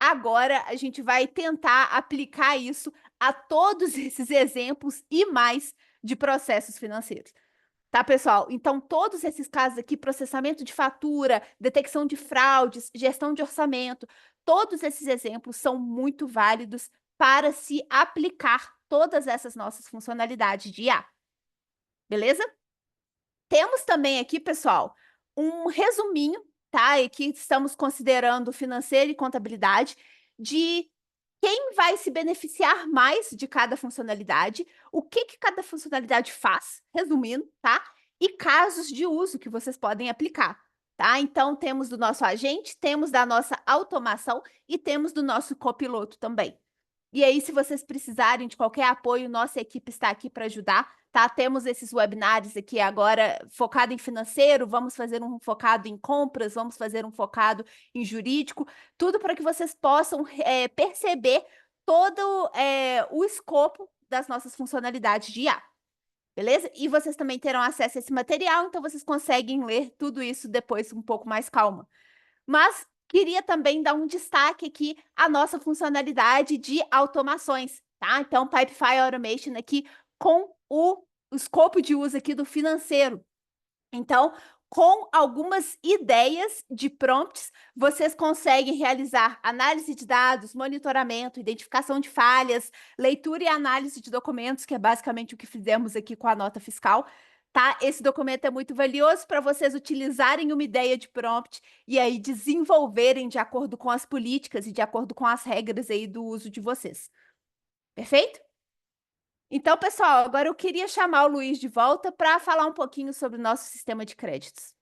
Agora a gente vai tentar aplicar isso a todos esses exemplos e mais de processos financeiros. Tá, pessoal? Então, todos esses casos aqui, processamento de fatura, detecção de fraudes, gestão de orçamento, todos esses exemplos são muito válidos para se aplicar todas essas nossas funcionalidades de IA. Beleza? Temos também aqui, pessoal, um resuminho, tá? E que estamos considerando financeiro e contabilidade de quem vai se beneficiar mais de cada funcionalidade, o que cada funcionalidade faz, resumindo, tá? E casos de uso que vocês podem aplicar, tá? Então, temos do nosso agente, temos da nossa automação e temos do nosso copiloto também. E aí, se vocês precisarem de qualquer apoio, nossa equipe está aqui para ajudar, tá? Temos esses webinars aqui agora focado em financeiro, vamos fazer um focado em compras, vamos fazer um focado em jurídico, tudo para que vocês possam perceber todo o escopo das nossas funcionalidades de IA, beleza? E vocês também terão acesso a esse material, então vocês conseguem ler tudo isso depois um pouco mais calma. Mas queria também dar um destaque aqui à nossa funcionalidade de automações, tá? Então, Pipefy Automation aqui com o escopo de uso aqui do financeiro. Então, com algumas ideias de prompts, vocês conseguem realizar análise de dados, monitoramento, identificação de falhas, leitura e análise de documentos, que é basicamente o que fizemos aqui com a nota fiscal, tá? Esse documento é muito valioso para vocês utilizarem uma ideia de prompt e aí desenvolverem de acordo com as políticas e de acordo com as regras aí do uso de vocês. Perfeito? Então, pessoal, agora eu queria chamar o Luiz de volta para falar um pouquinho sobre o nosso sistema de créditos.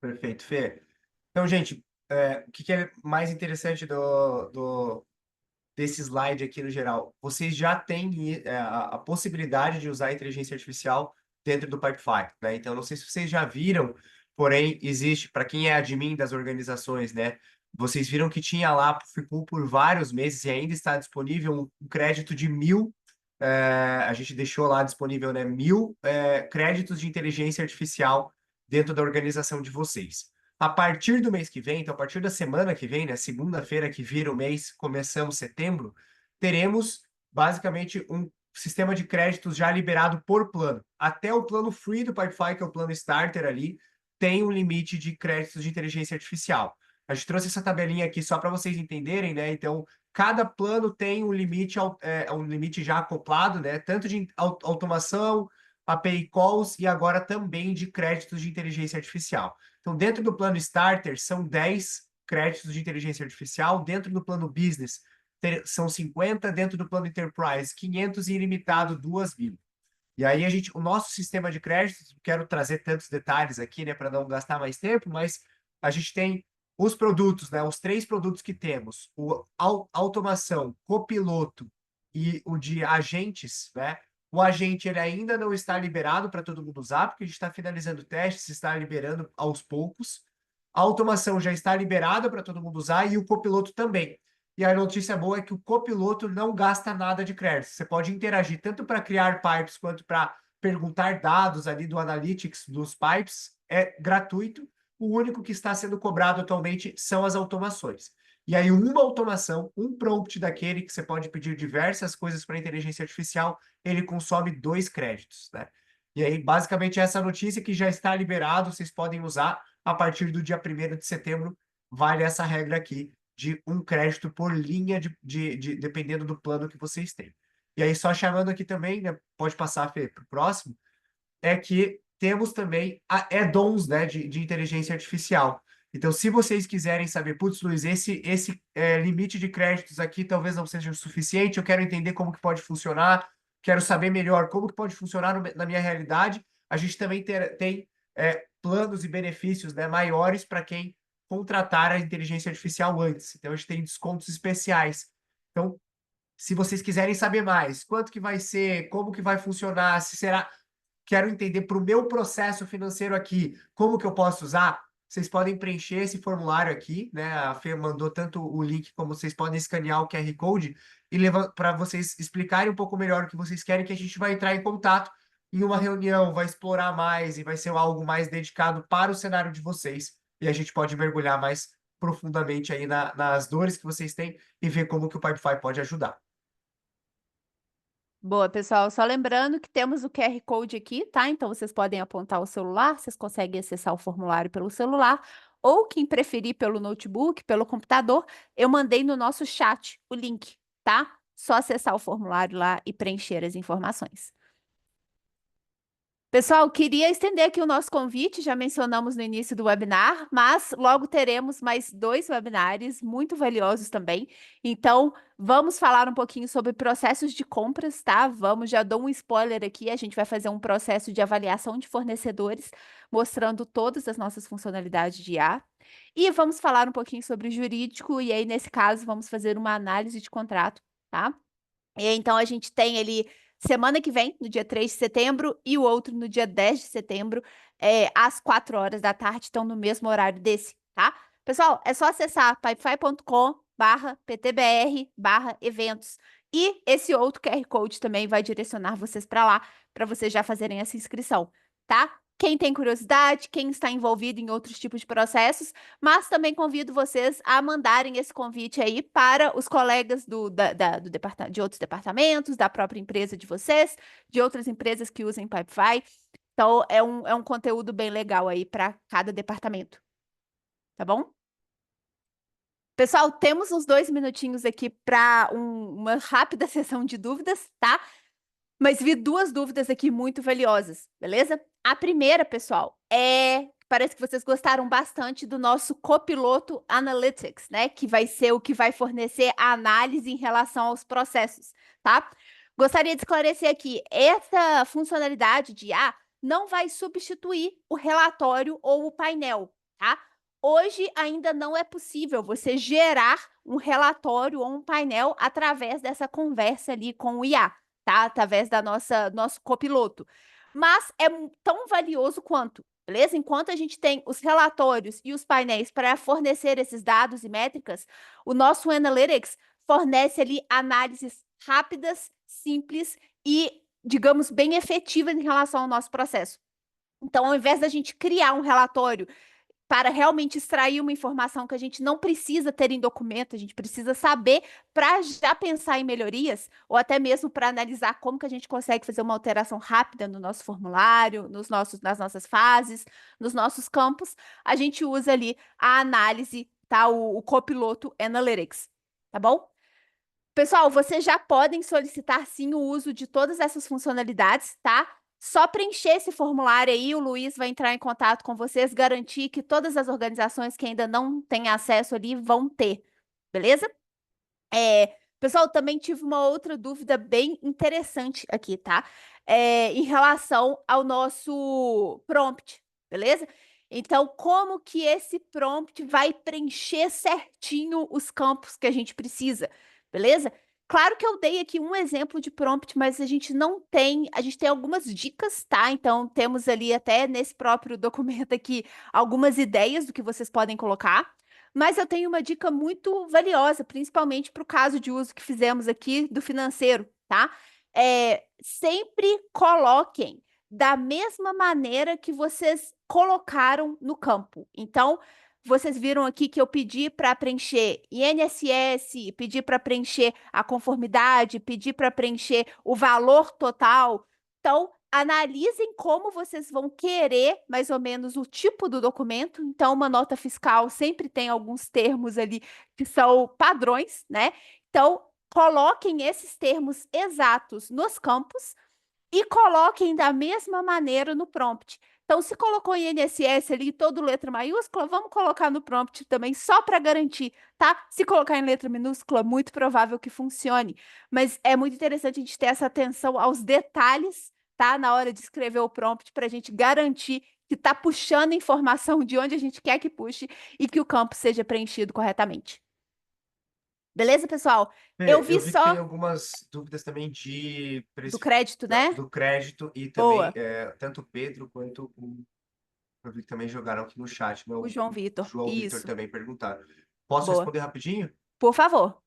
Perfeito, Fê. Então, gente, o que é mais interessante desse slide aqui no geral? Vocês já têm a possibilidade de usar a inteligência artificial dentro do Pipefy, né? Então, não sei se vocês já viram, porém, existe, para quem é admin das organizações, né? Vocês viram que tinha lá, ficou por vários meses e ainda está disponível um crédito de 1.000, a gente deixou lá disponível, né, 1.000 créditos de inteligência artificial dentro da organização de vocês. A partir do mês que vem, então a partir da semana que vem, né, segunda-feira que vira o mês, começamos setembro, teremos basicamente um sistema de créditos já liberado por plano. Até o plano free do Pipefy, que é o plano starter ali, tem um limite de créditos de inteligência artificial. A gente trouxe essa tabelinha aqui só para vocês entenderem, né? Então, cada plano tem um limite, um limite já acoplado, né? Tanto de automação, API calls e agora também de créditos de inteligência artificial. Então, dentro do plano Starter, são 10 créditos de inteligência artificial. Dentro do plano Business, são 50. Dentro do plano Enterprise, 500 e ilimitado, 2.000. E aí o nosso sistema de créditos, não quero trazer tantos detalhes aqui, né, para não gastar mais tempo, mas a gente tem os produtos, né, os 3 produtos que temos, o automação, copiloto e o de agentes, né? O agente ele ainda não está liberado para todo mundo usar, porque a gente está finalizando testes, está liberando aos poucos. A automação já está liberada para todo mundo usar e o copiloto também. E a notícia boa é que o copiloto não gasta nada de crédito. Você pode interagir tanto para criar pipes quanto para perguntar dados ali do Analytics dos pipes. É gratuito. O único que está sendo cobrado atualmente são as automações. E aí, uma automação, um prompt daquele que você pode pedir diversas coisas para a inteligência artificial, ele consome 2 créditos, né? E aí, basicamente, essa notícia que já está liberado, vocês podem usar a partir do dia 1º de setembro, vale essa regra aqui de 1 crédito por linha, dependendo do plano que vocês têm. E aí, só chamando aqui também, né, pode passar, Fê, para o próximo, é que temos também add-ons, né, de inteligência artificial. Então, se vocês quiserem saber, putz, Luiz, esse limite de créditos aqui talvez não seja o suficiente, eu quero entender como que pode funcionar, quero saber melhor como que pode funcionar na minha realidade, a gente também tem planos e benefícios, né, maiores para quem contratar a inteligência artificial antes. Então, a gente tem descontos especiais. Então, se vocês quiserem saber mais, quanto que vai ser, como que vai funcionar, se será... Quero entender para o meu processo financeiro aqui, como que eu posso usar? Vocês podem preencher esse formulário aqui, né? A Fê mandou tanto o link como vocês podem escanear o QR Code e levar para vocês explicarem um pouco melhor o que vocês querem, que a gente vai entrar em contato em uma reunião, vai explorar mais e vai ser algo mais dedicado para o cenário de vocês. E a gente pode mergulhar mais profundamente aí nas dores que vocês têm e ver como que o Pipefy pode ajudar. Boa, pessoal. Só lembrando que temos o QR Code aqui, tá? Então vocês podem apontar o celular, vocês conseguem acessar o formulário pelo celular, ou quem preferir pelo notebook, pelo computador, eu mandei no nosso chat o link, tá? Só acessar o formulário lá e preencher as informações. Pessoal, queria estender aqui o nosso convite, já mencionamos no início do webinar, mas logo teremos mais 2 webinários muito valiosos também. Então, vamos falar um pouquinho sobre processos de compras, tá? Já dou um spoiler aqui, a gente vai fazer um processo de avaliação de fornecedores, mostrando todas as nossas funcionalidades de IA. E vamos falar um pouquinho sobre jurídico, e aí, nesse caso, vamos fazer uma análise de contrato, tá? E então, a gente tem ali semana que vem, no dia 3 de setembro, e o outro no dia 10 de setembro, às 4 horas da tarde, então no mesmo horário desse, tá? Pessoal, é só acessar pipefy.com/ptbr/eventos. E esse outro QR Code também vai direcionar vocês para lá, para vocês já fazerem essa inscrição, tá? Quem tem curiosidade, quem está envolvido em outros tipos de processos, mas também convido vocês a mandarem esse convite aí para os colegas de outros departamentos, da própria empresa de vocês, de outras empresas que usem Pipefy. Então, é um conteúdo bem legal aí para cada departamento. Tá bom? Pessoal, temos uns 2 minutinhos aqui para uma rápida sessão de dúvidas, tá? Mas vi 2 dúvidas aqui muito valiosas, beleza? A primeira, pessoal, parece que vocês gostaram bastante do nosso copiloto Analytics, né? Que vai ser o que vai fornecer a análise em relação aos processos, tá? Gostaria de esclarecer aqui, essa funcionalidade de IA não vai substituir o relatório ou o painel, tá? Hoje ainda não é possível você gerar um relatório ou um painel através dessa conversa ali com o IA, tá? Através da nosso copiloto. Mas é tão valioso quanto, beleza? Enquanto a gente tem os relatórios e os painéis para fornecer esses dados e métricas, o nosso Analytics fornece ali análises rápidas, simples e, digamos, bem efetivas em relação ao nosso processo. Então, ao invés da gente criar um relatório para realmente extrair uma informação que a gente não precisa ter em documento, a gente precisa saber para já pensar em melhorias, ou até mesmo para analisar como que a gente consegue fazer uma alteração rápida no nosso formulário, nas nossas fases, nos nossos campos, a gente usa ali a análise, tá? O copiloto Analytics, tá bom? Pessoal, vocês já podem solicitar sim o uso de todas essas funcionalidades, tá? Só preencher esse formulário aí, o Luiz vai entrar em contato com vocês, garantir que todas as organizações que ainda não têm acesso ali vão ter, beleza? Pessoal, também tive uma outra dúvida bem interessante aqui, tá? Em relação ao nosso prompt, beleza? Então, como que esse prompt vai preencher certinho os campos que a gente precisa, beleza? Claro que eu dei aqui um exemplo de prompt, mas a gente não tem, a gente tem algumas dicas, tá? Então, temos ali até nesse próprio documento aqui algumas ideias do que vocês podem colocar. Mas eu tenho uma dica muito valiosa, principalmente para o caso de uso que fizemos aqui do financeiro, tá? Sempre coloquem da mesma maneira que vocês colocaram no campo. Então, vocês viram aqui que eu pedi para preencher INSS, pedi para preencher a conformidade, pedi para preencher o valor total. Então, analisem como vocês vão querer, mais ou menos, o tipo do documento. Então, uma nota fiscal sempre tem alguns termos ali que são padrões, né? Então, coloquem esses termos exatos nos campos e coloquem da mesma maneira no prompt. Então, se colocou INSS ali, todo letra maiúscula, vamos colocar no prompt também, só para garantir, tá? Se colocar em letra minúscula, muito provável que funcione. Mas é muito interessante a gente ter essa atenção aos detalhes, tá? Na hora de escrever o prompt, para a gente garantir que está puxando informação de onde a gente quer que puxe e que o campo seja preenchido corretamente. Beleza, pessoal? Eu Fê, vi eu vi que tem só algumas dúvidas também de do crédito, né? do crédito e também Boa. tanto o Pedro quanto eu vi que também jogaram aqui no chat, O meu João o Vitor. João Vitor Isso. também perguntaram. Posso Boa. responder rapidinho? Por favor.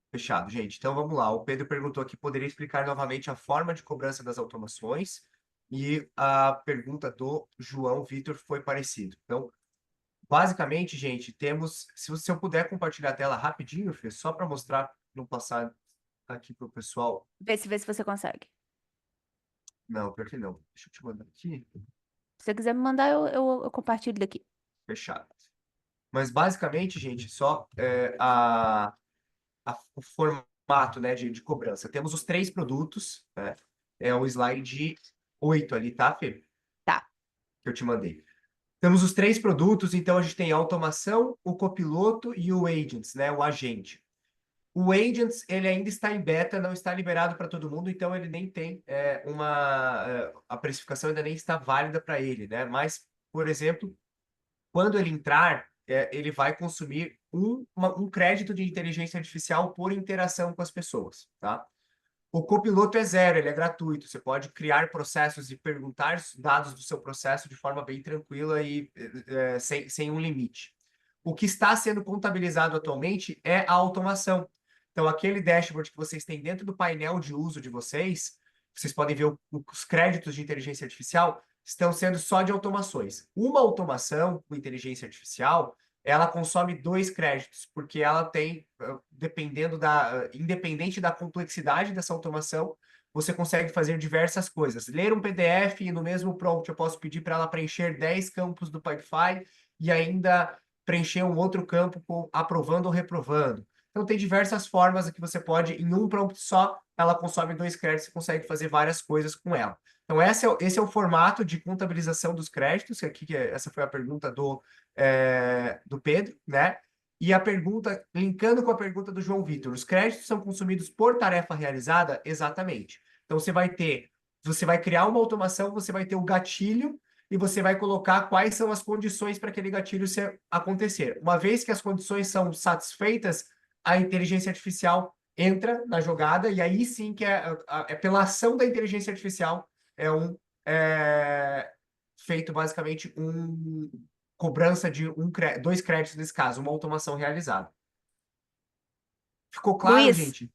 Fechado, gente. Então vamos lá. O Pedro perguntou aqui, poderia explicar novamente a forma de cobrança das automações? E a pergunta do João Vitor foi parecida. Então, basicamente, gente, temos. Se eu puder compartilhar a tela rapidinho, Fê, só para mostrar, não passar aqui para o pessoal. Vê se você consegue. Não, pior que não. Deixa eu te mandar aqui. Se você quiser me mandar, eu compartilho daqui. Fechado. Mas basicamente, gente, só o formato, né, de cobrança. Temos os três produtos, né? É o slide 8 ali, tá, Fê? Tá. Que eu te mandei. Temos os três produtos, então a gente tem a automação, o copiloto e o agents, né, o agente. O agents, ele ainda está em beta, não está liberado para todo mundo, então ele nem tem a precificação ainda nem está válida para ele, né? Mas, por exemplo, quando ele entrar, ele vai consumir um crédito de inteligência artificial por interação com as pessoas, tá? O copiloto é zero, ele é gratuito. Você pode criar processos e perguntar dados do seu processo de forma bem tranquila e sem um limite. O que está sendo contabilizado atualmente é a automação. Então, aquele dashboard que vocês têm dentro do painel de uso de vocês, vocês podem ver os créditos de inteligência artificial estão sendo só de automações. Uma automação com inteligência artificial, ela consome 2 créditos, porque ela tem, independente da complexidade dessa automação, você consegue fazer diversas coisas. Ler um PDF e no mesmo prompt eu posso pedir para ela preencher 10 campos do Pipefy e ainda preencher um outro campo com aprovando ou reprovando. Então, tem diversas formas que você pode, em um prompt só, ela consome 2 créditos e consegue fazer várias coisas com ela. Então, esse é o formato de contabilização dos créditos, essa foi a pergunta do Pedro, né? E a pergunta, linkando com a pergunta do João Vitor, os créditos são consumidos por tarefa realizada? Exatamente. Então, você vai criar uma automação, você vai ter o gatilho e você vai colocar quais são as condições para aquele gatilho acontecer. Uma vez que as condições são satisfeitas, a inteligência artificial entra na jogada e aí sim que é pela ação da inteligência artificial é um é, feito basicamente cobrança de 2 créditos nesse caso, uma automação realizada. Ficou claro, Luiz, gente?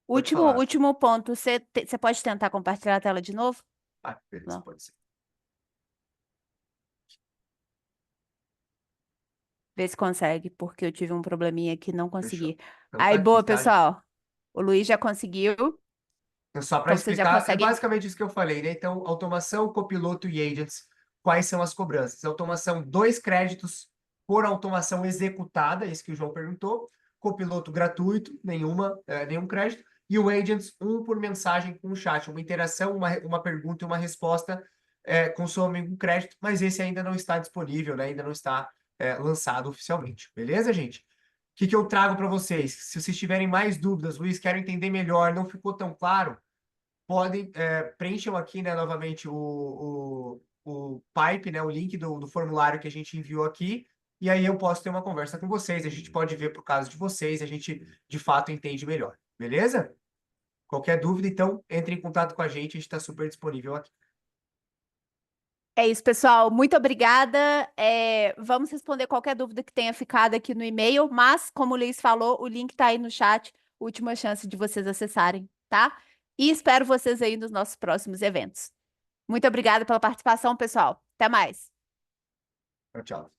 Pode último, falar. último ponto. Você pode tentar compartilhar a tela de novo? Ah, beleza, Não. pode ser. Vê se consegue, porque eu tive um probleminha aqui, não Fechou. consegui. Então tá Aí, aqui, boa, tá, gente? pessoal. O Luiz já conseguiu, Então, só para então vocês já explicar, é conseguem. basicamente isso que eu falei, né? Então, automação, copiloto e agents, quais são as cobranças? Automação, 2 créditos por automação executada, isso que o João perguntou. Copiloto gratuito, nenhum crédito. E o agents, 1 por mensagem com o chat, uma interação, uma pergunta e uma resposta, consome 1 crédito, mas esse ainda não está disponível, né? Ainda não está, lançado oficialmente. Beleza, gente? Que eu trago para vocês? Se vocês tiverem mais dúvidas, Luiz, quero entender melhor, não ficou tão claro, podem, preencham aqui, né, novamente o pipe, né, o link do formulário que a gente enviou aqui, e aí eu posso ter uma conversa com vocês, a gente pode ver pro caso de vocês, a gente de fato entende melhor, beleza? Qualquer dúvida, então, entre em contato com a gente está super disponível aqui. É isso, pessoal. Muito obrigada. Vamos responder qualquer dúvida que tenha ficado aqui no e-mail, mas, como o Luiz falou, o link está aí no chat. Última chance de vocês acessarem, tá? E espero vocês aí nos nossos próximos eventos. Muito obrigada pela participação, pessoal. Até mais. Tchau, tchau.